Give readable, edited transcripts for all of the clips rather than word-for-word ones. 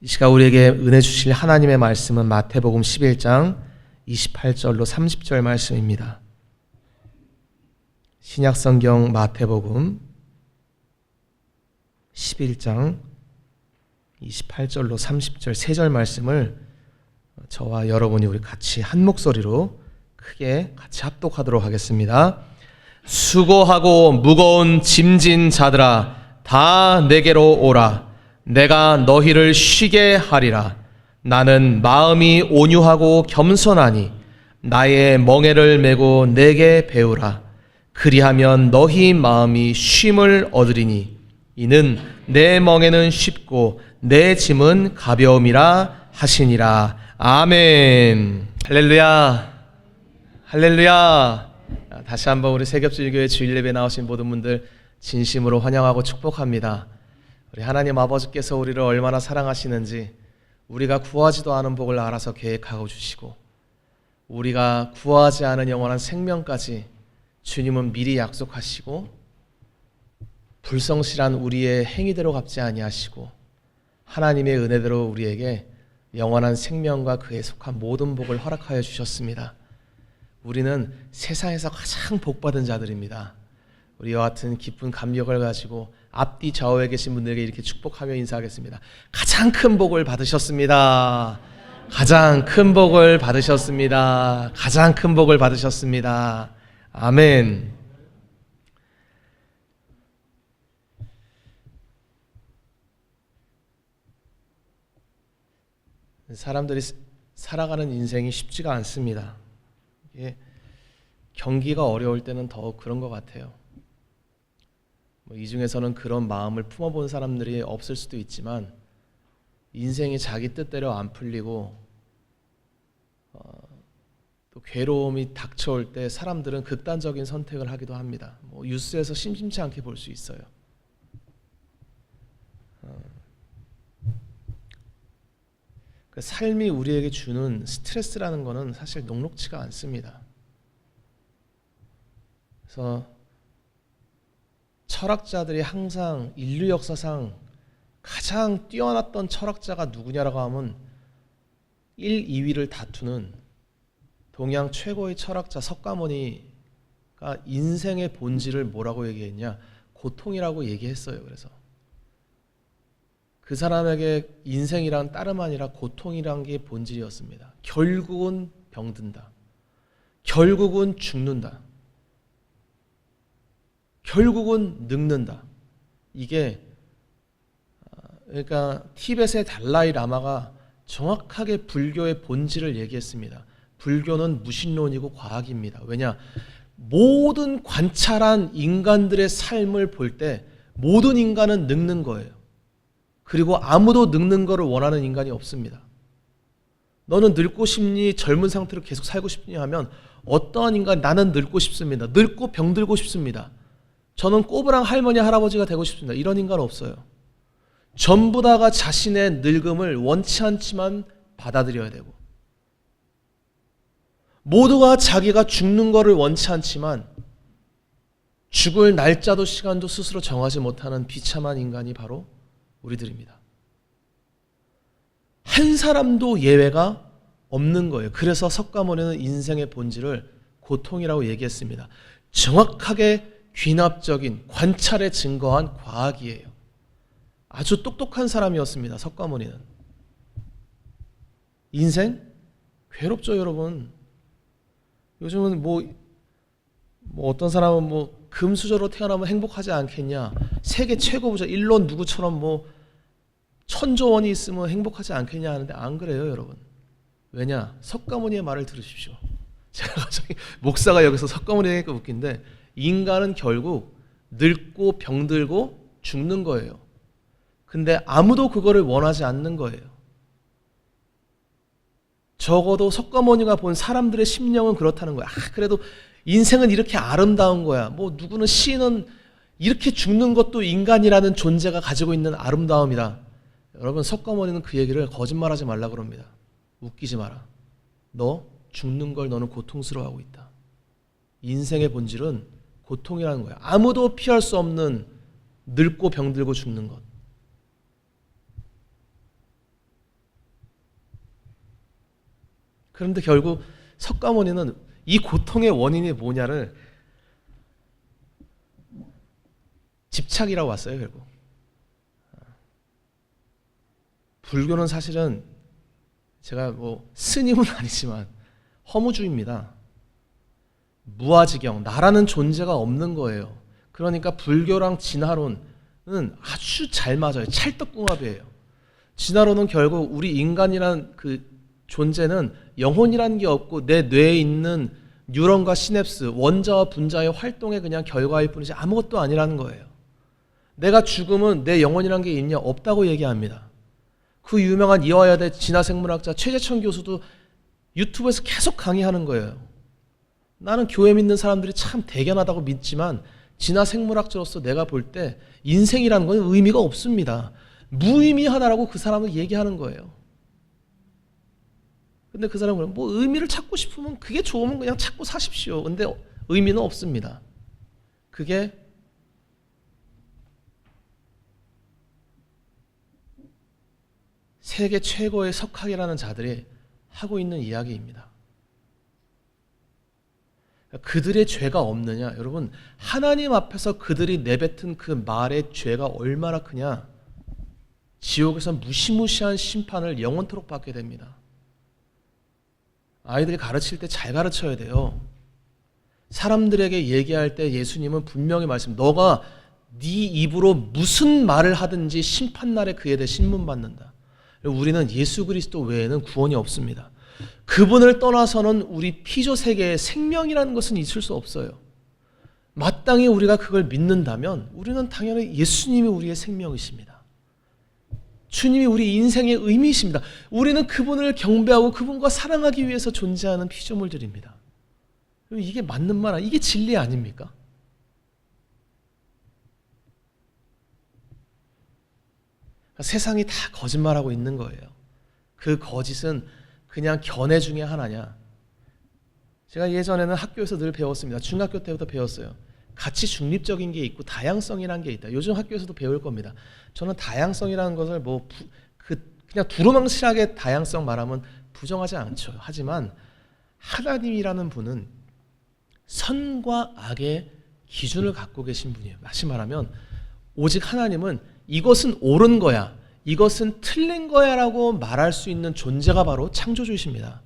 이 시간 우리에게 은혜 주실 하나님의 말씀은 마태복음 11장 28절로 30절 말씀입니다. 신약성경 마태복음 11장 28절로 30절 세 절 말씀을 저와 여러분이 우리 같이 한 목소리로 크게 같이 합독하도록 하겠습니다. 수고하고 무거운 짐진 자들아 다 내게로 오라. 내가 너희를 쉬게 하리라. 나는 마음이 온유하고 겸손하니 나의 멍에를 메고 내게 배우라. 그리하면 너희 마음이 쉼을 얻으리니 이는 내 멍에는 쉽고 내 짐은 가벼움이라 하시니라. 아멘. 할렐루야. 할렐루야. 다시 한번 우리 세겹주일교회 주일예배 나오신 모든 분들 진심으로 환영하고 축복합니다. 우리 하나님 아버지께서 우리를 얼마나 사랑하시는지 우리가 구하지도 않은 복을 알아서 계획하고 주시고 우리가 구하지 않은 영원한 생명까지 주님은 미리 약속하시고 불성실한 우리의 행위대로 갚지 아니하시고 하나님의 은혜대로 우리에게 영원한 생명과 그에 속한 모든 복을 허락하여 주셨습니다. 우리는 세상에서 가장 복받은 자들입니다. 우리와 같은 깊은 감격을 가지고 앞뒤 좌우에 계신 분들에게 이렇게 축복하며 인사하겠습니다. 가장 큰 복을 받으셨습니다. 가장 큰 복을 받으셨습니다. 가장 큰 복을 받으셨습니다. 아멘. 사람들이 살아가는 인생이 쉽지가 않습니다. 이게 경기가 어려울 때는 더 그런 것 같아요. 이 중에서는 그런 마음을 품어본 사람들이 없을 수도 있지만 인생이 자기 뜻대로 안 풀리고 또 괴로움이 닥쳐올 때 사람들은 극단적인 선택을 하기도 합니다. 뉴스에서 심심치 않게 볼 수 있어요. 그 삶이 우리에게 주는 스트레스라는 것은 사실 녹록지가 않습니다. 그래서 철학자들이 항상 인류 역사상 가장 뛰어났던 철학자가 누구냐라고 하면 1, 2위를 다투는 동양 최고의 철학자 석가모니가 인생의 본질을 뭐라고 얘기했냐? 고통이라고 얘기했어요. 그래서 그 사람에게 인생이란 다름 아니라 고통이란 게 본질이었습니다. 결국은 병든다. 결국은 죽는다. 결국은 늙는다. 이게 그러니까 티벳의 달라이 라마가 정확하게 불교의 본질을 얘기했습니다. 불교는 무신론이고 과학입니다. 왜냐? 모든 관찰한 인간들의 삶을 볼 때 모든 인간은 늙는 거예요. 그리고 아무도 늙는 거를 원하는 인간이 없습니다. 너는 늙고 싶니? 젊은 상태로 계속 살고 싶니? 하면 어떠한 인간 나는 늙고 싶습니다. 늙고 병들고 싶습니다. 저는 꼬부랑 할머니 할아버지가 되고 싶습니다. 이런 인간 없어요. 전부 다가 자신의 늙음을 원치 않지만 받아들여야 되고 모두가 자기가 죽는 거를 원치 않지만 죽을 날짜도 시간도 스스로 정하지 못하는 비참한 인간이 바로 우리들입니다. 한 사람도 예외가 없는 거예요. 그래서 석가모니는 인생의 본질을 고통이라고 얘기했습니다. 정확하게 귀납적인 관찰에 증거한 과학이에요. 아주 똑똑한 사람이었습니다. 석가모니는. 인생 괴롭죠, 여러분. 요즘은 어떤 사람은 금수저로 태어나면 행복하지 않겠냐? 세계 최고 부자 일론 누구처럼 천조 원이 있으면 행복하지 않겠냐 하는데 안 그래요, 여러분. 왜냐? 석가모니의 말을 들으십시오. 제가 갑자기 목사가 여기서 석가모니 하니까 웃긴데 인간은 결국 늙고 병들고 죽는 거예요. 근데 아무도 그거를 원하지 않는 거예요. 적어도 석가모니가 본 사람들의 심령은 그렇다는 거야. 그래도 인생은 이렇게 아름다운 거야. 누구는 시인은 이렇게 죽는 것도 인간이라는 존재가 가지고 있는 아름다움이다. 여러분, 석가모니는 그 얘기를 거짓말하지 말라 그럽니다. 웃기지 마라. 너 죽는 걸 너는 고통스러워하고 있다. 인생의 본질은 고통이라는 거야. 아무도 피할 수 없는 늙고 병들고 죽는 것. 그런데 결국 석가모니는 이 고통의 원인이 뭐냐를 집착이라고 왔어요. 결국 불교는 사실은 제가 뭐 스님은 아니지만 허무주의입니다. 무아지경, 나라는 존재가 없는 거예요. 그러니까 불교랑 진화론은 아주 잘 맞아요. 찰떡궁합이에요. 진화론은 결국 우리 인간이란 그 존재는 영혼이라는 게 없고 내 뇌에 있는 뉴런과 시냅스, 원자와 분자의 활동의 그냥 결과일 뿐이지 아무것도 아니라는 거예요. 내가 죽으면 내 영혼이라는 게 있냐? 없다고 얘기합니다. 그 유명한 이화여대 진화생물학자 최재천 교수도 유튜브에서 계속 강의하는 거예요. 나는 교회 믿는 사람들이 참 대견하다고 믿지만 진화생물학자로서 내가 볼 때 인생이라는 건 의미가 없습니다. 무의미하다라고 그 사람은 얘기하는 거예요. 근데 그 사람은 뭐 의미를 찾고 싶으면 그게 좋으면 그냥 찾고 사십시오. 근데 의미는 없습니다. 그게 세계 최고의 석학이라는 자들이 하고 있는 이야기입니다. 그들의 죄가 없느냐? 여러분, 하나님 앞에서 그들이 내뱉은 그 말의 죄가 얼마나 크냐? 지옥에서 무시무시한 심판을 영원토록 받게 됩니다. 아이들이 가르칠 때 잘 가르쳐야 돼요. 사람들에게 얘기할 때 예수님은 분명히 너가 네 입으로 무슨 말을 하든지 심판날에 그에 대해 신문받는다. 우리는 예수 그리스도 외에는 구원이 없습니다. 그분을 떠나서는 우리 피조 세계에 생명이라는 것은 있을 수 없어요. 마땅히 우리가 그걸 믿는다면 우리는 당연히 예수님이 우리의 생명이십니다. 주님이 우리 인생의 의미이십니다. 우리는 그분을 경배하고 그분과 사랑하기 위해서 존재하는 피조물들입니다. 이게 맞는 말, 이게 진리 아닙니까? 세상이 다 거짓말하고 있는 거예요. 그 거짓은 그냥 견해 중에 하나냐. 제가 예전에는 학교에서 늘 배웠습니다. 중학교 때부터 배웠어요. 가치 중립적인 게 있고 다양성이라는 게 있다. 요즘 학교에서도 배울 겁니다. 저는 다양성이라는 것을 그냥 두루뭉실하게 다양성 말하면 부정하지 않죠. 하지만 하나님이라는 분은 선과 악의 기준을 갖고 계신 분이에요. 다시 말하면 오직 하나님은 이것은 옳은 거야, 이것은 틀린 거야 라고 말할 수 있는 존재가 바로 창조주이십니다.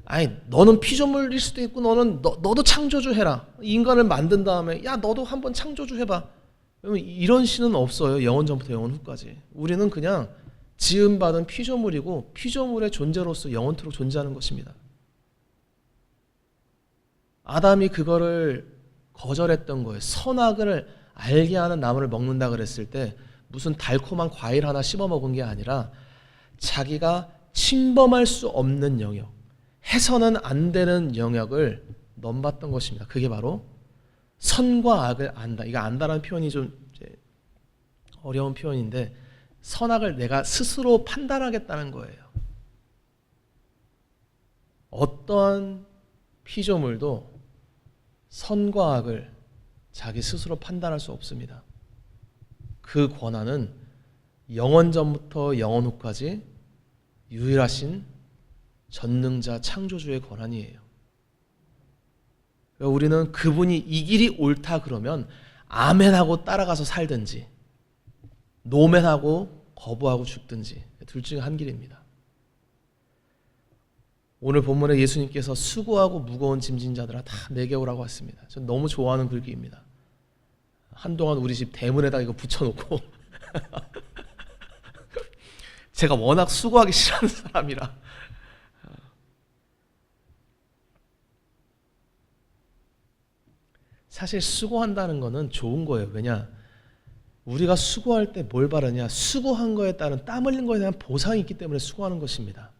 아니, 너는 피조물일 수도 있고 너도 창조주 해라. 인간을 만든 다음에 야 너도 한번 창조주 해봐. 이런 신은 없어요. 영원 전부터 영원 후까지. 우리는 그냥 지음받은 피조물이고 피조물의 존재로서 영원토록 존재하는 것입니다. 아담이 그거를 거절했던 거예요. 선악을 알게 하는 나무를 먹는다 그랬을 때 무슨 달콤한 과일 하나 씹어 먹은 게 아니라 자기가 침범할 수 없는 영역, 해서는 안 되는 영역을 넘봤던 것입니다. 그게 바로 선과 악을 안다. 이거 안다라는 표현이 좀 어려운 표현인데 선악을 내가 스스로 판단하겠다는 거예요. 어떠한 피조물도 선과 악을 자기 스스로 판단할 수 없습니다. 그 권한은 영원 전부터 영원 후까지 유일하신 전능자 창조주의 권한이에요. 우리는 그분이 이 길이 옳다 그러면 아멘하고 따라가서 살든지 노멘하고 거부하고 죽든지 둘 중에 한 길입니다. 오늘 본문에 예수님께서 수고하고 무거운 짐진 자들아 다 내게 오라고 했습니다. 전 너무 좋아하는 글귀입니다. 한동안 우리 집 대문에다 이거 붙여놓고 제가 워낙 수고하기 싫어하는 사람이라 사실 수고한다는 거는 좋은 거예요. 왜냐? 우리가 수고할 때 뭘 바라냐? 수고한 거에 따른 땀 흘린 거에 대한 보상이 있기 때문에 수고하는 것입니다.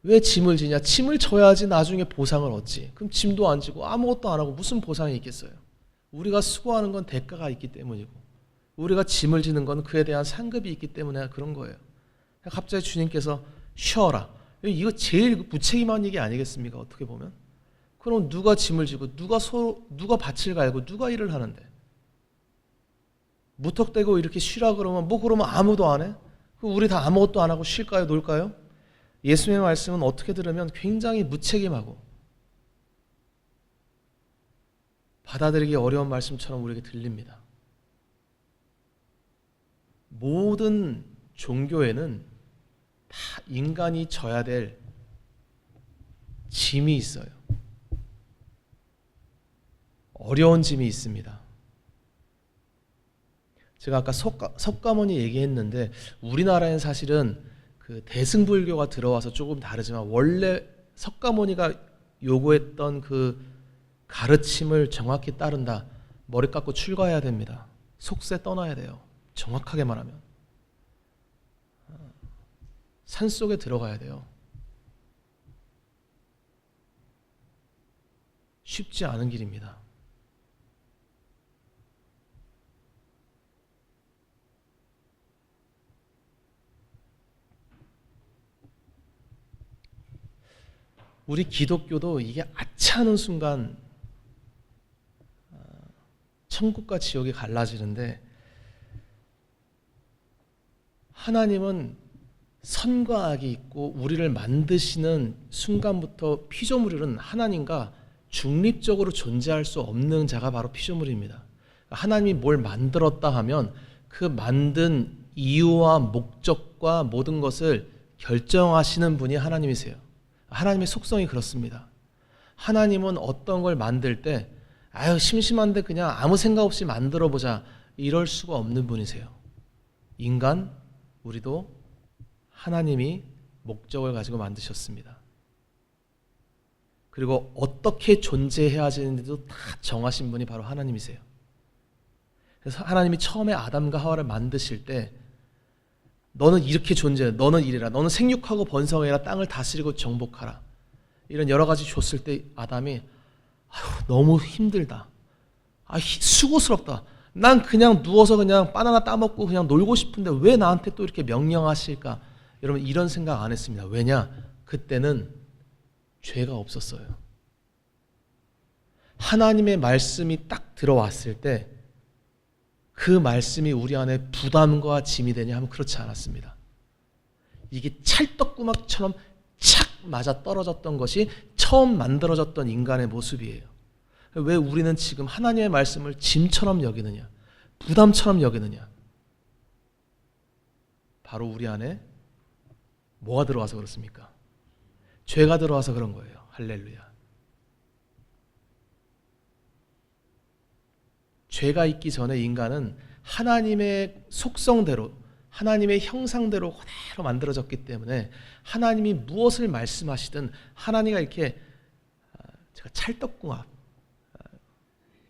왜 짐을 지냐? 짐을 져야지 나중에 보상을 얻지. 그럼 짐도 안 지고 아무것도 안 하고 무슨 보상이 있겠어요? 우리가 수고하는 건 대가가 있기 때문이고 우리가 짐을 지는 건 그에 대한 상급이 있기 때문에 그런 거예요. 갑자기 주님께서 쉬어라. 이거 제일 무책임한 얘기 아니겠습니까? 어떻게 보면. 그럼 누가 짐을 지고 누가 밭을 갈고 누가 일을 하는데 무턱대고 이렇게 쉬라 그러면 그러면 아무도 안 해? 우리 다 아무것도 안 하고 쉴까요? 놀까요? 예수님의 말씀은 어떻게 들으면 굉장히 무책임하고 받아들이기 어려운 말씀처럼 우리에게 들립니다. 모든 종교에는 다 인간이 져야 될 짐이 있어요. 어려운 짐이 있습니다. 제가 아까 석가모니 얘기했는데 우리나라엔 사실은 그 대승불교가 들어와서 조금 다르지만 원래 석가모니가 요구했던 그 가르침을 정확히 따른다. 머리 깎고 출가해야 됩니다. 속세 떠나야 돼요. 정확하게 말하면 산속에 들어가야 돼요. 쉽지 않은 길입니다. 우리 기독교도 이게 아차하는 순간 천국과 지옥이 갈라지는데, 하나님은 선과 악이 있고 우리를 만드시는 순간부터 피조물은 하나님과 중립적으로 존재할 수 없는 자가 바로 피조물입니다. 하나님이 뭘 만들었다 하면 그 만든 이유와 목적과 모든 것을 결정하시는 분이 하나님이세요. 하나님의 속성이 그렇습니다. 하나님은 어떤 걸 만들 때 아유 심심한데 그냥 아무 생각 없이 만들어 보자 이럴 수가 없는 분이세요. 인간 우리도 하나님이 목적을 가지고 만드셨습니다. 그리고 어떻게 존재해야 하는지도 다 정하신 분이 바로 하나님이세요. 그래서 하나님이 처음에 아담과 하와를 만드실 때 너는 이렇게 존재해, 너는 이래라, 너는 생육하고 번성해라, 땅을 다스리고 정복하라, 이런 여러 가지 줬을 때 아담이 아휴, 너무 힘들다, 수고스럽다, 난 그냥 누워서 그냥 바나나 따먹고 그냥 놀고 싶은데 왜 나한테 또 이렇게 명령하실까? 여러분 이런 생각 안 했습니다. 왜냐? 그때는 죄가 없었어요. 하나님의 말씀이 딱 들어왔을 때 그 말씀이 우리 안에 부담과 짐이 되냐 하면 그렇지 않았습니다. 이게 찰떡구막처럼 착 맞아 떨어졌던 것이 처음 만들어졌던 인간의 모습이에요. 왜 우리는 지금 하나님의 말씀을 짐처럼 여기느냐, 부담처럼 여기느냐? 바로 우리 안에 뭐가 들어와서 그렇습니까? 죄가 들어와서 그런 거예요. 할렐루야. 죄가 있기 전에 인간은 하나님의 속성대로, 하나님의 형상대로 그대로 만들어졌기 때문에 하나님이 무엇을 말씀하시든 하나님과 이렇게 제가 찰떡궁합,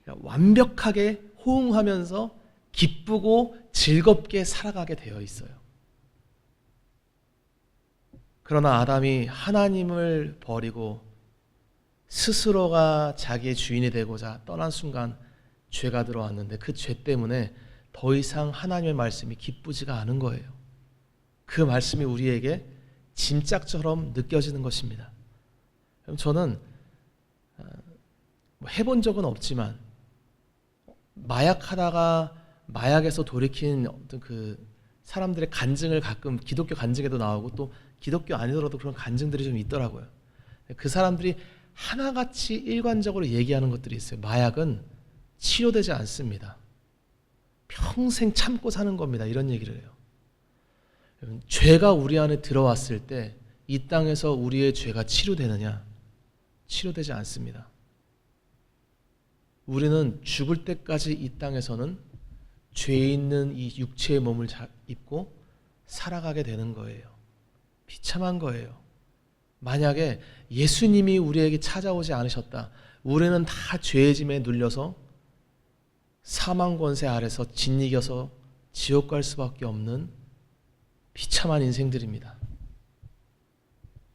완벽하게 호응하면서 기쁘고 즐겁게 살아가게 되어 있어요. 그러나 아담이 하나님을 버리고 스스로가 자기의 주인이 되고자 떠난 순간 죄가 들어왔는데 그 죄 때문에 더 이상 하나님의 말씀이 기쁘지가 않은 거예요. 그 말씀이 우리에게 짐짝처럼 느껴지는 것입니다. 저는 해본 적은 없지만 마약하다가 마약에서 돌이킨 어떤 그 사람들의 간증을 가끔 기독교 간증에도 나오고 또 기독교 아니더라도 그런 간증들이 좀 있더라고요. 그 사람들이 하나같이 일관적으로 얘기하는 것들이 있어요. 마약은 치료되지 않습니다. 평생 참고 사는 겁니다. 이런 얘기를 해요. 죄가 우리 안에 들어왔을 때 이 땅에서 우리의 죄가 치료되느냐? 치료되지 않습니다. 우리는 죽을 때까지 이 땅에서는 죄 있는 이 육체의 몸을 입고 살아가게 되는 거예요. 비참한 거예요. 만약에 예수님이 우리에게 찾아오지 않으셨다, 우리는 다 죄의 짐에 눌려서 사망 권세 아래서 짓이겨서 지옥 갈 수밖에 없는 비참한 인생들입니다.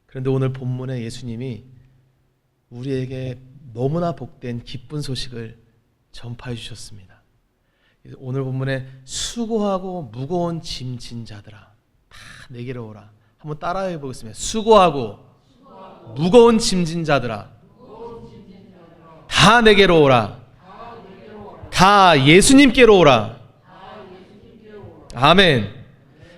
그런데 오늘 본문에 예수님이 우리에게 너무나 복된 기쁜 소식을 전파해 주셨습니다. 오늘 본문에 수고하고 무거운 짐 진 자들아 다 내게로 오라. 한번 따라해 보겠습니다. 수고하고 무거운 짐 진 자들아 다 내게로 오라. 다 예수님께로 오라. 아멘.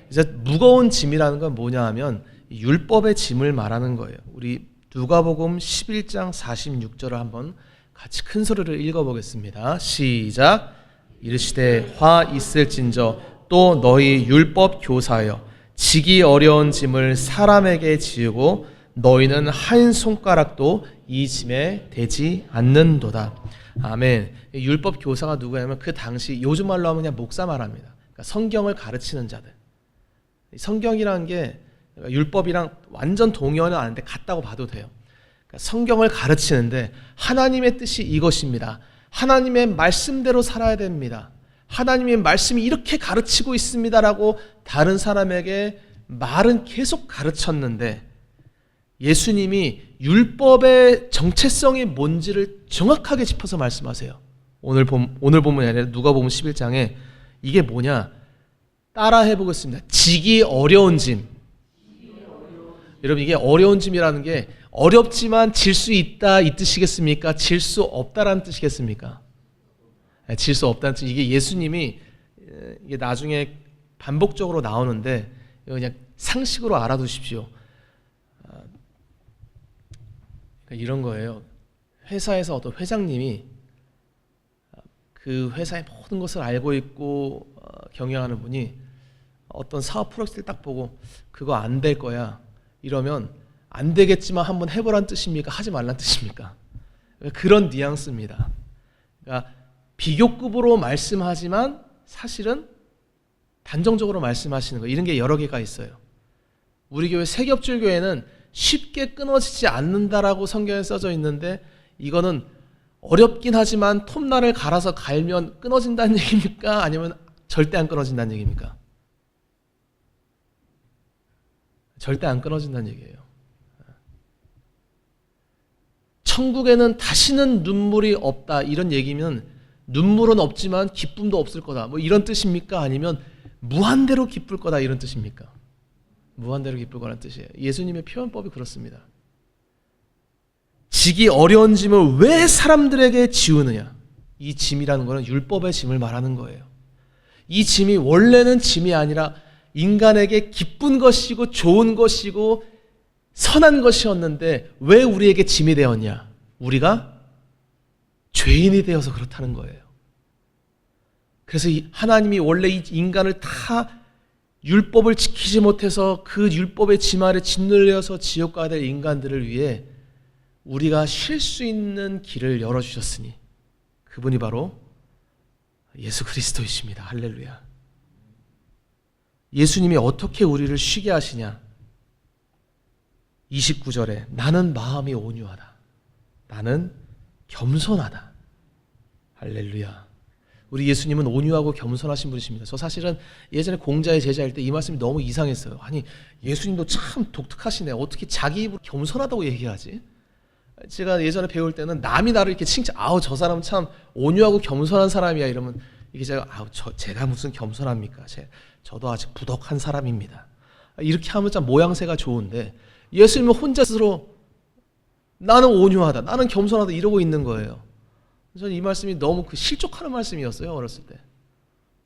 이제 무거운 짐이라는 건 뭐냐 하면 율법의 짐을 말하는 거예요. 우리 누가복음 11장 46절을 한번 같이 큰 소리를 읽어보겠습니다. 시작. 이르시되 화 있을진저 또 너희 율법 교사여 지기 어려운 짐을 사람에게 지우고 너희는 한 손가락도 이 짐에 대지 않는도다. 아멘. 율법 교사가 누구냐면 그 당시 요즘 말로 하면 그냥 목사 말합니다. 그러니까 성경을 가르치는 자들. 성경이라는 게 율법이랑 완전 동의어는 아닌데 같다고 봐도 돼요. 그러니까 성경을 가르치는데 하나님의 뜻이 이것입니다. 하나님의 말씀대로 살아야 됩니다. 하나님의 말씀이 이렇게 가르치고 있습니다라고 다른 사람에게 말은 계속 가르쳤는데 예수님이 율법의 정체성이 뭔지를 정확하게 짚어서 말씀하세요. 오늘 본문이 아니라 누가복음 11장에 이게 뭐냐? 따라 해보겠습니다. 지기 어려운 짐. 여러분 이게 어려운 짐이라는 게 어렵지만 질 수 있다 이 뜻이겠습니까? 질 수 없다라는 뜻이겠습니까? 질 수 없다는 뜻. 이게 예수님이 이게 나중에 반복적으로 나오는데 그냥 상식으로 알아두십시오. 이런 거예요. 회사에서 어떤 회장님이 그 회사의 모든 것을 알고 있고 경영하는 분이 어떤 사업 프로젝트를 딱 보고 그거 안 될 거야 이러면 안 되겠지만 한번 해보란 뜻입니까? 하지 말란 뜻입니까? 그런 뉘앙스입니다. 그러니까 비교급으로 말씀하지만 사실은 단정적으로 말씀하시는 거 이런 게 여러 개가 있어요. 우리 교회 세겹줄교회는 쉽게 끊어지지 않는다라고 성경에 써져 있는데 이거는 어렵긴 하지만 톱날을 갈아서 갈면 끊어진다는 얘기입니까? 아니면 절대 안 끊어진다는 얘기입니까? 절대 안 끊어진다는 얘기예요. 천국에는 다시는 눈물이 없다 이런 얘기면 눈물은 없지만 기쁨도 없을 거다 뭐 이런 뜻입니까? 아니면 무한대로 기쁠 거다 이런 뜻입니까? 무한대로 기쁠 거라는 뜻이에요. 예수님의 표현법이 그렇습니다. 지기 어려운 짐을 왜 사람들에게 지우느냐? 이 짐이라는 것은 율법의 짐을 말하는 거예요. 이 짐이 원래는 짐이 아니라 인간에게 기쁜 것이고 좋은 것이고 선한 것이었는데 왜 우리에게 짐이 되었냐? 우리가 죄인이 되어서 그렇다는 거예요. 그래서 하나님이 원래 이 인간을 다 율법을 지키지 못해서 그 율법의 짐 아래 짓눌려서 지옥 가야 될 인간들을 위해 우리가 쉴 수 있는 길을 열어주셨으니 그분이 바로 예수 그리스도이십니다. 할렐루야. 예수님이 어떻게 우리를 쉬게 하시냐? 29절에 나는 마음이 온유하다. 나는 겸손하다. 할렐루야. 우리 예수님은 온유하고 겸손하신 분이십니다. 저 사실은 예전에 공자의 제자일 때 이 말씀이 너무 이상했어요. 아니 예수님도 참 독특하시네. 어떻게 자기 입으로 겸손하다고 얘기하지? 제가 예전에 배울 때는 남이 나를 이렇게 칭찬, 아우 저 사람 참 온유하고 겸손한 사람이야 이러면 이게 제가 제가 무슨 겸손합니까? 저도 아직 부덕한 사람입니다. 이렇게 하면 참 모양새가 좋은데 예수님은 혼자 스스로 나는 온유하다, 나는 겸손하다 이러고 있는 거예요. 저는 이 말씀이 너무 실족하는 말씀이었어요. 어렸을 때.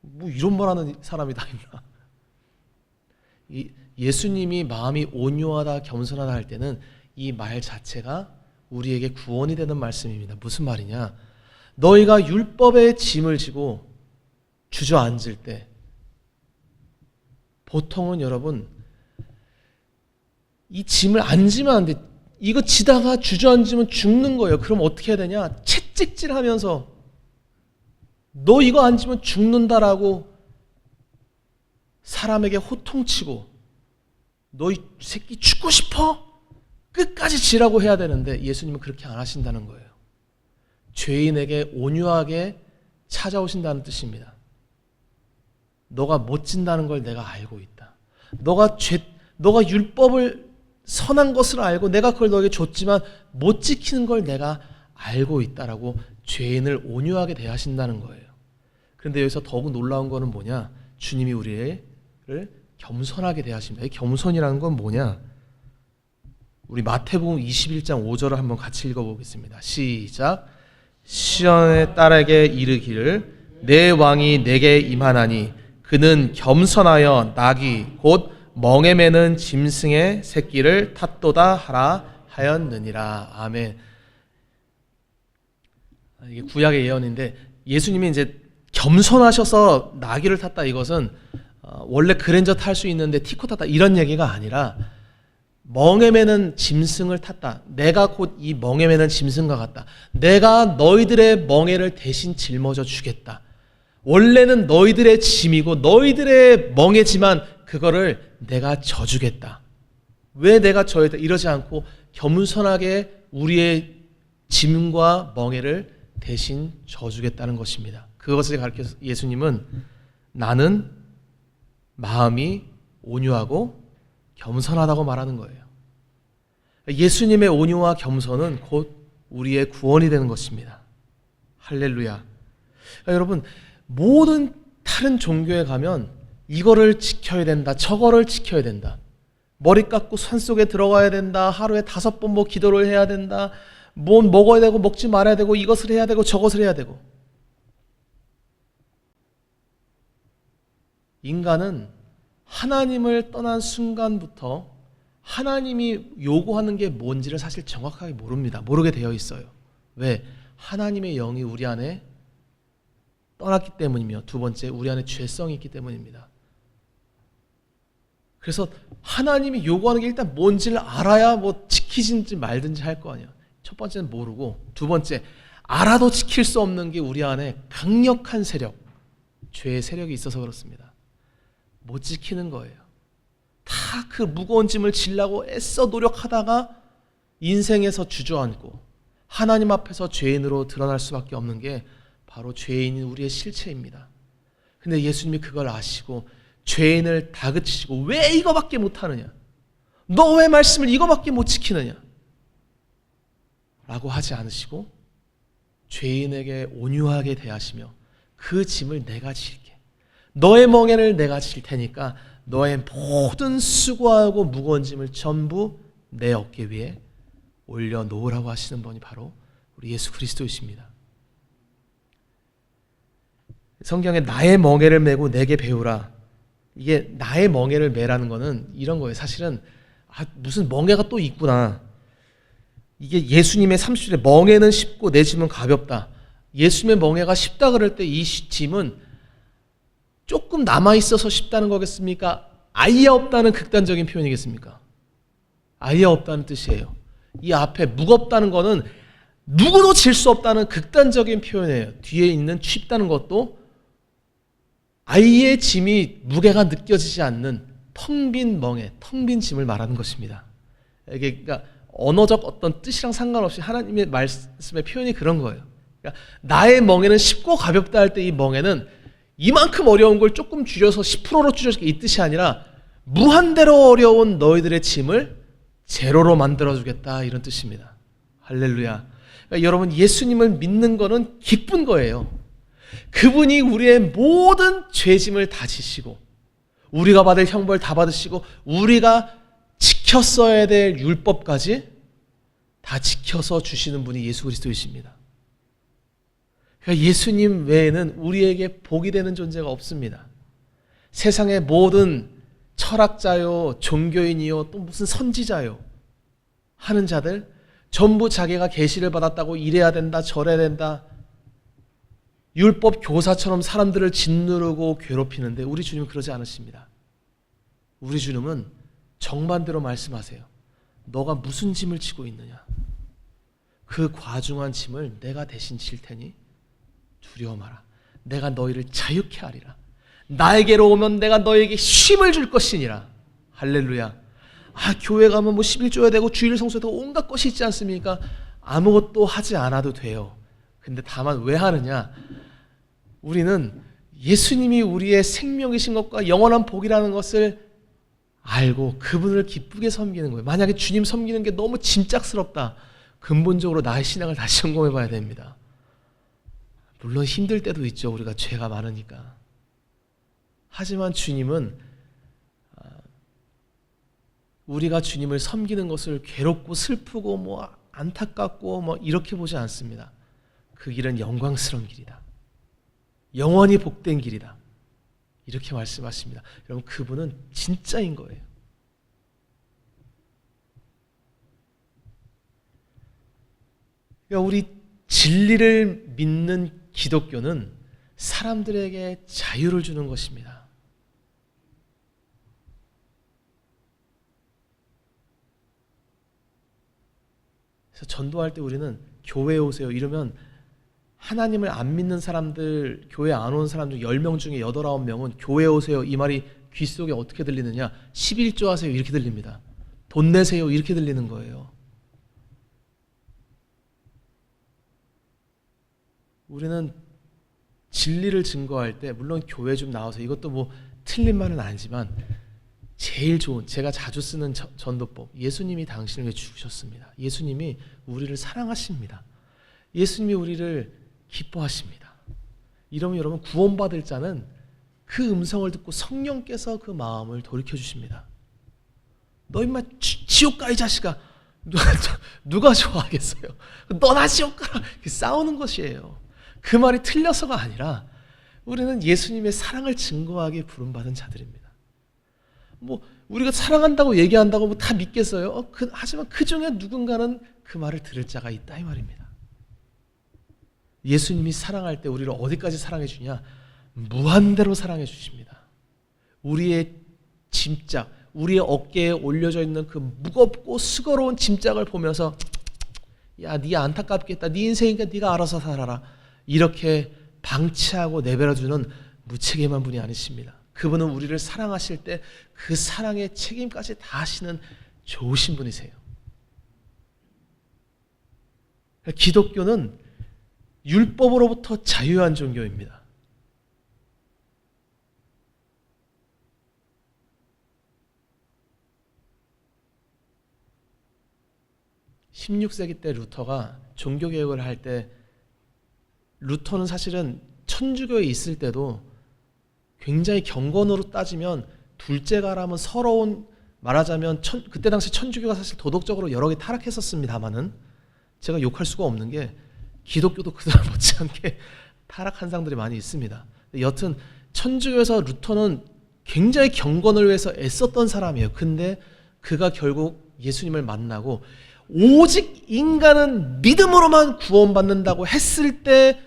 뭐 이런 말하는 사람이 다 있나? 예수님이 마음이 온유하다, 겸손하다 할 때는 이 말 자체가 우리에게 구원이 되는 말씀입니다. 무슨 말이냐? 너희가 율법의 짐을 지고 주저앉을 때 보통은 여러분 이 짐을 안 지면 안 돼. 이거 지다가 주저앉으면 죽는 거예요. 그럼 어떻게 해야 되냐? 채찍질하면서 너 이거 안 지면 죽는다라고 사람에게 호통치고 너 이 새끼 죽고 싶어? 끝까지 지라고 해야 되는데 예수님은 그렇게 안 하신다는 거예요. 죄인에게 온유하게 찾아오신다는 뜻입니다. 너가 못 진다는 걸 내가 알고 있다. 너가 율법을 선한 것을 알고 내가 그걸 너에게 줬지만 못 지키는 걸 내가 알고 있다라고 죄인을 온유하게 대하신다는 거예요. 그런데 여기서 더욱 놀라운 거는 뭐냐? 주님이 우리를 겸손하게 대하십니다. 이 겸손이라는 건 뭐냐? 우리 마태복음 21장 5절을 한번 같이 읽어보겠습니다. 시작. 시온의 딸에게 이르기를 내 왕이 내게 임하나니 그는 겸손하여 낙이 곧 멍에 매는 짐승의 새끼를 탓도다 하라 하였느니라. 아멘. 이게 구약의 예언인데 예수님이 이제 겸손하셔서 나귀를 탔다, 이것은 원래 그랜저 탈 수 있는데 티코 탔다 이런 얘기가 아니라 멍에 매는 짐승을 탔다. 내가 곧 이 멍에 매는 짐승과 같다. 내가 너희들의 멍에를 대신 짊어져 주겠다. 원래는 너희들의 짐이고 너희들의 멍에지만 그거를 내가 져주겠다. 왜 내가 져야 돼? 이러지 않고 겸손하게 우리의 짐과 멍에를 대신 져주겠다는 것입니다. 그것을 가르쳐서 예수님은 나는 마음이 온유하고 겸손하다고 말하는 거예요. 예수님의 온유와 겸손은 곧 우리의 구원이 되는 것입니다. 할렐루야. 여러분, 모든 다른 종교에 가면 이거를 지켜야 된다, 저거를 지켜야 된다, 머리 깎고 산속에 들어가야 된다, 하루에 5번 뭐 기도를 해야 된다, 뭐 먹어야 되고 먹지 말아야 되고 이것을 해야 되고 저것을 해야 되고. 인간은 하나님을 떠난 순간부터 하나님이 요구하는 게 뭔지를 사실 정확하게 모릅니다. 모르게 되어 있어요. 왜? 하나님의 영이 우리 안에 떠났기 때문이며, 두 번째, 우리 안에 죄성이 있기 때문입니다. 그래서 하나님이 요구하는 게 일단 뭔지를 알아야 뭐 지키든지 말든지 할 거 아니에요. 첫 번째는 모르고, 두 번째, 알아도 지킬 수 없는 게 우리 안에 강력한 세력, 죄의 세력이 있어서 그렇습니다. 못 지키는 거예요. 다 그 무거운 짐을 지려고 애써 노력하다가 인생에서 주저앉고 하나님 앞에서 죄인으로 드러날 수밖에 없는 게 바로 죄인인 우리의 실체입니다. 근데 예수님이 그걸 아시고 죄인을 다그치시고 왜 이거밖에 못하느냐? 너 왜 말씀을 이거밖에 못 지키느냐? 라고 하지 않으시고 죄인에게 온유하게 대하시며 그 짐을 내가 질게. 너의 멍에를 내가 질 테니까 너의 모든 수고하고 무거운 짐을 전부 내 어깨 위에 올려놓으라고 하시는 분이 바로 우리 예수 그리스도이십니다. 성경에 나의 멍에를 메고 내게 배우라. 이게 나의 멍에를 메라는 거는 이런 거예요. 사실은 무슨 멍에가 또 있구나. 이게 예수님의 30절에 멍에는 쉽고 내 짐은 가볍다. 예수님의 멍에가 쉽다 그럴 때 이 짐은 조금 남아있어서 쉽다는 거겠습니까? 아예 없다는 극단적인 표현이겠습니까? 아예 없다는 뜻이에요. 이 앞에 무겁다는 거는 누구도 질 수 없다는 극단적인 표현이에요. 뒤에 있는 쉽다는 것도 아예 짐이 무게가 느껴지지 않는 텅 빈 멍에, 텅 빈 짐을 말하는 것입니다. 이게 그러니까 언어적 어떤 뜻이랑 상관없이 하나님의 말씀의 표현이 그런 거예요. 그러니까 나의 멍에는 쉽고 가볍다 할 때 이 멍에는 이만큼 어려운 걸 조금 줄여서 10%로 줄여서 이 뜻이 아니라 무한대로 어려운 너희들의 짐을 제로로 만들어주겠다, 이런 뜻입니다. 할렐루야. 그러니까 여러분, 예수님을 믿는 거는 기쁜 거예요. 그분이 우리의 모든 죄짐을 다 지시고 우리가 받을 형벌 다 받으시고 우리가 지켰어야 될 율법까지 다 지켜서 주시는 분이 예수 그리스도이십니다. 그러니까 예수님 외에는 우리에게 복이 되는 존재가 없습니다. 세상의 모든 철학자요, 종교인이요, 또 무슨 선지자요 하는 자들 전부 자기가 계시를 받았다고 이래야 된다, 저래야 된다, 율법 교사처럼 사람들을 짓누르고 괴롭히는데 우리 주님은 그러지 않으십니다. 우리 주님은 정반대로 말씀하세요. 너가 무슨 짐을 지고 있느냐? 그 과중한 짐을 내가 대신 질 테니 두려워 마라. 내가 너희를 자유케 하리라. 나에게로 오면 내가 너에게 쉼을 줄 것이니라. 할렐루야. 교회 가면 뭐 11 줘야 되고 주일 성수에 되고 온갖 것이 있지 않습니까? 아무것도 하지 않아도 돼요. 근데 다만 왜 하느냐? 우리는 예수님이 우리의 생명이신 것과 영원한 복이라는 것을 알고 그분을 기쁘게 섬기는 거예요. 만약에 주님 섬기는 게 너무 짐짝스럽다, 근본적으로 나의 신앙을 다시 점검해 봐야 됩니다. 물론 힘들 때도 있죠. 우리가 죄가 많으니까. 하지만 주님은 우리가 주님을 섬기는 것을 괴롭고 슬프고 뭐 안타깝고 뭐 이렇게 보지 않습니다. 그 길은 영광스러운 길이다. 영원히 복된 길이다. 이렇게 말씀하십니다. 여러분, 그분은 진짜인 거예요. 그러니까 우리 진리를 믿는 기독교는 사람들에게 자유를 주는 것입니다. 그래서 전도할 때 우리는 교회에 오세요 이러면 하나님을 안 믿는 사람들, 교회 안 오는 사람 중 10명 중에 8, 9명은 교회에 오세요 이 말이 귀 속에 어떻게 들리느냐, 11조 하세요 이렇게 들립니다. 돈 내세요 이렇게 들리는 거예요. 우리는 진리를 증거할 때 물론 교회 좀 나와서, 이것도 뭐 틀린 말은 아니지만 제일 좋은, 제가 자주 쓰는 전도법, 예수님이 당신을 위해 죽으셨습니다. 예수님이 우리를 사랑하십니다. 예수님이 우리를 기뻐하십니다. 이러면 여러분 구원받을 자는 그 음성을 듣고 성령께서 그 마음을 돌이켜주십니다. 너 임마 지옥 가 이 자식아, 누가 좋아하겠어요? 너나 지옥 가라, 싸우는 것이에요. 그 말이 틀려서가 아니라 우리는 예수님의 사랑을 증거하기에 부름받은 자들입니다. 뭐 우리가 사랑한다고 얘기한다고 뭐 다 믿겠어요? 하지만 그 중에 누군가는 그 말을 들을 자가 있다 이 말입니다. 예수님이 사랑할 때 우리를 어디까지 사랑해 주냐? 무한대로 사랑해 주십니다. 우리의 짐작, 우리의 어깨에 올려져 있는 그 무겁고 수고로운 짐작을 보면서 야, 네 안타깝겠다, 네 인생이니까 네가 알아서 살아라, 이렇게 방치하고 내버려두는 무책임한 분이 아니십니다. 그분은 우리를 사랑하실 때 그 사랑의 책임까지 다 하시는 좋으신 분이세요. 기독교는 율법으로부터 자유한 종교입니다. (16세기) 때 루터가 종교개혁을 할 때, 루터는 사실은 천주교에 있을 때도 굉장히 경건으로 따지면 둘째가라면 서러운, 말하자면 그때 당시 천주교가 사실 도덕적으로 여러 개 타락했었습니다만은 제가 욕할 수가 없는 게 기독교도 그들 못지않게 타락한 상들이 많이 있습니다. 여튼 천주교에서 루터는 굉장히 경건을 위해서 애썼던 사람이에요. 근데 그가 결국 예수님을 만나고 오직 인간은 믿음으로만 구원받는다고 했을 때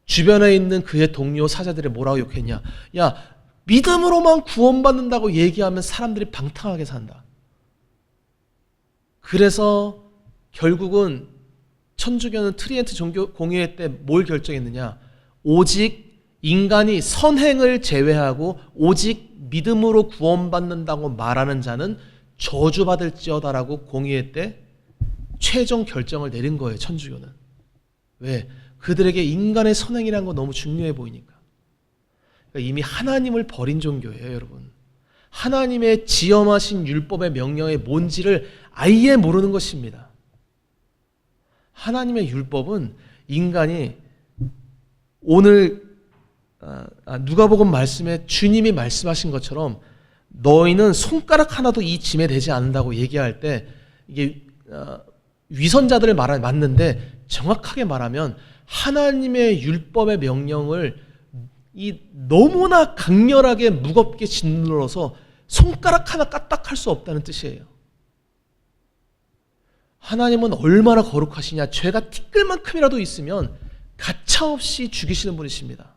주변에 있는 그의 동료 사제들이 뭐라고 욕했냐? 야, 믿음으로만 구원받는다고 얘기하면 사람들이 방탕하게 산다. 그래서 결국은 천주교는 트리엔트 종교 공의회 때 뭘 결정했느냐? 오직 인간이 선행을 제외하고 오직 믿음으로 구원받는다고 말하는 자는 저주받을지어다라고 공의회 때 최종 결정을 내린 거예요. 천주교는. 왜? 그들에게 인간의 선행이라는 거 너무 중요해 보이니까. 그러니까 이미 하나님을 버린 종교예요, 여러분. 하나님의 지엄하신 율법의 명령의 뭔지를 아예 모르는 것입니다. 하나님의 율법은 인간이 오늘 누가복음 말씀에 주님이 말씀하신 것처럼 너희는 손가락 하나도 이 짐에 대지 않는다고 얘기할 때 이게 위선자들을 맞는데 정확하게 말하면 하나님의 율법의 명령을 너무나 강렬하게 무겁게 짓눌러서 손가락 하나 까딱할 수 없다는 뜻이에요. 하나님은 얼마나 거룩하시냐. 죄가 티끌만큼이라도 있으면 가차없이 죽이시는 분이십니다.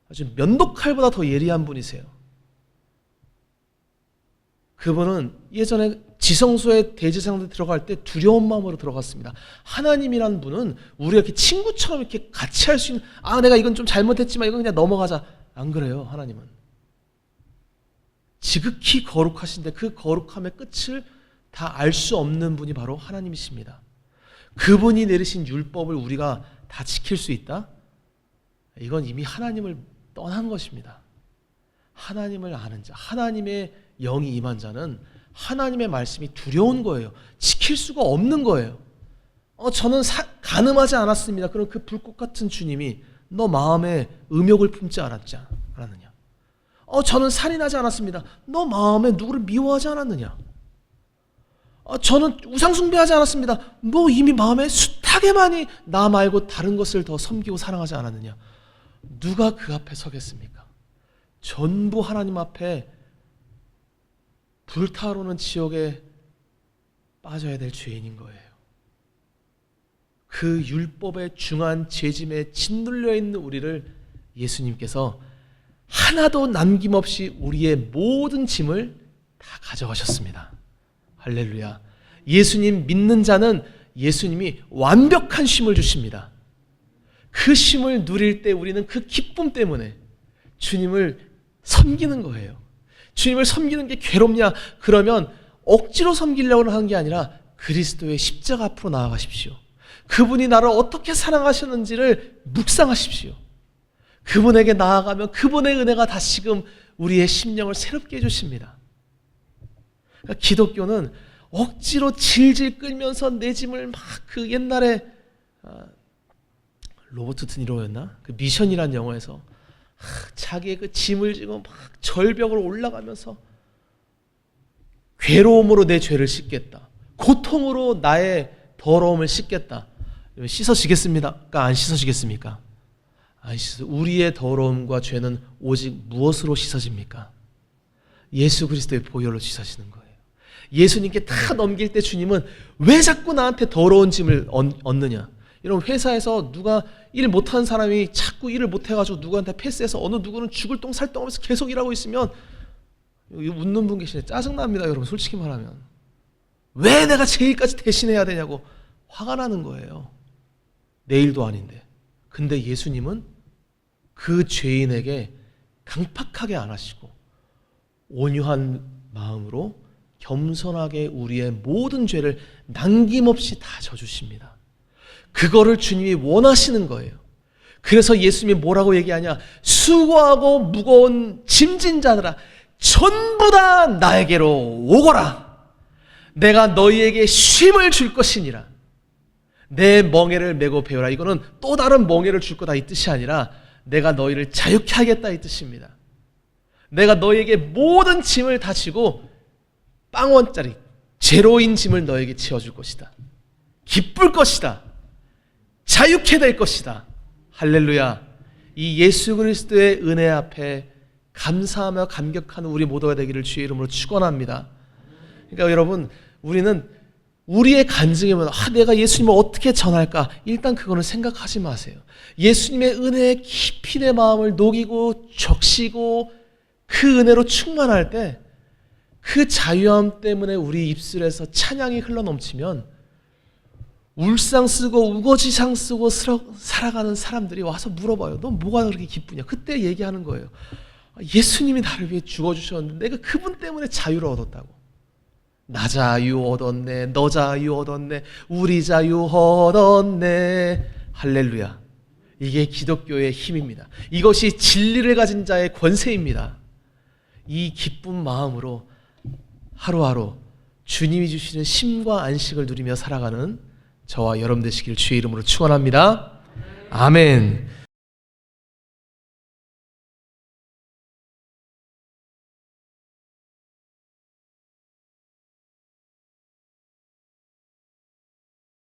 아주 면도칼보다 더 예리한 분이세요. 그분은 예전에 지성소에 대제사장들 들어갈 때 두려운 마음으로 들어갔습니다. 하나님이란 분은 우리가 이렇게 친구처럼 이렇게 같이 할 수 있는, 내가 이건 좀 잘못했지만 이건 그냥 넘어가자. 안 그래요, 하나님은. 지극히 거룩하신데 그 거룩함의 끝을 다 알 수 없는 분이 바로 하나님이십니다. 그분이 내리신 율법을 우리가 다 지킬 수 있다? 이건 이미 하나님을 떠난 것입니다. 하나님을 아는 자, 하나님의 영이 임한 자는 하나님의 말씀이 두려운 거예요. 지킬 수가 없는 거예요. 저는 간음하지 않았습니다. 그럼 그 불꽃 같은 주님이 너 마음에 음욕을 품지 않았느냐? 저는 살인하지 않았습니다. 너 마음에 누구를 미워하지 않았느냐? 저는 우상숭배하지 않았습니다. 너 이미 마음에 숱하게 많이 나 말고 다른 것을 더 섬기고 사랑하지 않았느냐? 누가 그 앞에 서겠습니까? 전부 하나님 앞에 불타오르는 지옥에 빠져야 될 죄인인 거예요. 그 율법의 중한 죄짐에 짓눌려 있는 우리를 예수님께서 하나도 남김없이 우리의 모든 짐을 다 가져가셨습니다. 할렐루야. 예수님 믿는 자는 예수님이 완벽한 쉼을 주십니다. 그 쉼을 누릴 때 우리는 그 기쁨 때문에 주님을 섬기는 거예요. 주님을 섬기는 게 괴롭냐? 그러면 억지로 섬기려고 하는 게 아니라 그리스도의 십자가 앞으로 나아가십시오. 그분이 나를 어떻게 사랑하셨는지를 묵상하십시오. 그분에게 나아가면 그분의 은혜가 다시금 우리의 심령을 새롭게 해주십니다. 그러니까 기독교는 억지로 질질 끌면서 내 짐을 막 그 옛날에 로버트 드니로였나? 그 미션이란 영화에서 자기의 그 짐을 지고 막 절벽을 올라가면서 괴로움으로 내 죄를 씻겠다. 고통으로 나의 더러움을 씻겠다. 씻어지겠습니까? 안 씻어지겠습니까? 안 씻어. 우리의 더러움과 죄는 오직 무엇으로 씻어집니까? 예수 그리스도의 보혈로 씻어지는 거예요. 예수님께 다 넘길 때 주님은 왜 자꾸 나한테 더러운 짐을 얻느냐? 이런 회사에서 누가 일 못하는 사람이 자꾸 일을 못해가지고 누구한테 패스해서 어느 누구는 죽을 똥 살 똥 하면서 계속 일하고 있으면 웃는 분 계시네. 짜증납니다, 여러분. 솔직히 말하면. 왜 내가 제 일까지 대신해야 되냐고 화가 나는 거예요. 내 일도 아닌데. 근데 예수님은 그 죄인에게 강팍하게 안 하시고 온유한 마음으로 겸손하게 우리의 모든 죄를 남김없이 다 져주십니다. 그거를 주님이 원하시는 거예요. 그래서 예수님이 뭐라고 얘기하냐? 수고하고 무거운 짐진 자들아 전부 다 나에게로 오거라. 내가 너희에게 쉼을 줄 것이니라. 내 멍에를 메고 배우라. 이거는 또 다른 멍에를 줄 거다 이 뜻이 아니라 내가 너희를 자유케 하겠다 이 뜻입니다. 내가 너희에게 모든 짐을 다 지고 빵원짜리 제로인 짐을 너에게 지어줄 것이다. 기쁠 것이다. 자유케 될 것이다. 할렐루야. 이 예수 그리스도의 은혜 앞에 감사하며 감격하는 우리 모두가 되기를 주의 이름으로 축원합니다. 그러니까 여러분, 우리는 우리의 간증이면 내가 예수님을 어떻게 전할까? 일단 그거는 생각하지 마세요. 예수님의 은혜에 깊이 내 마음을 녹이고 적시고 그 은혜로 충만할 때 그 자유함 때문에 우리 입술에서 찬양이 흘러넘치면 울상 쓰고 우거지상 쓰고 살아가는 사람들이 와서 물어봐요. 너 뭐가 그렇게 기쁘냐? 그때 얘기하는 거예요. 예수님이 나를 위해 죽어주셨는데 내가 그분 때문에 자유를 얻었다고. 나 자유 얻었네. 너 자유 얻었네. 우리 자유 얻었네. 할렐루야. 이게 기독교의 힘입니다. 이것이 진리를 가진 자의 권세입니다. 이 기쁜 마음으로 하루하루 주님이 주시는 쉼과 안식을 누리며 살아가는 저와 여러분 되시길 주의 이름으로 축원합니다. 아멘.